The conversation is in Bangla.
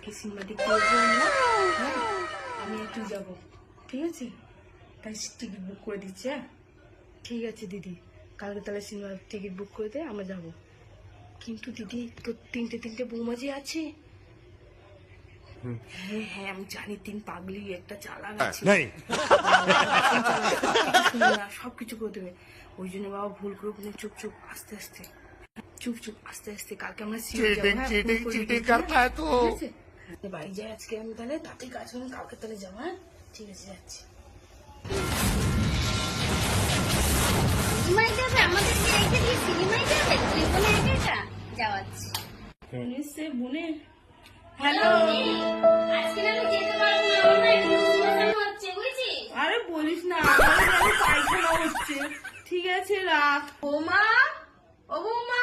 কালকে সিনেমা দেখতে যাবো আমরা, হ্যাঁ আমি একটু যাবো, ঠিক আছে? তাই টিকিট বুক করে দিচ্ছি। হ্যাঁ ঠিক আছে দিদি, কালকে তাহলে সিনেমার টিকিট বুক করে দে, আমরা যাবো। কিন্তু দিদি তোর তিনটে বৌমা যে আছে। হ্যাঁ হ্যাঁ আমি জানি, তিন পাগলি একটা চালাক আছে, সবকিছু করে দেবে। ওই জন্য বাবা ভুল করে বলে চুপ চুপ আস্তে আস্তে, চুপ চুপ আস্তে আস্তে কালকে আমরা বাড়ি যাই আজকে আমি, তাহলে তাতেই কাজ করুন, কালকে তাহলে যাবো। হ্যাঁ ঠিক আছে যাচ্ছি। বোনে হ্যালো, আরে বলিস না, আমার পায়খানা হচ্ছে। ঠিক আছে রাখ। বৌমা, ও বৌমা,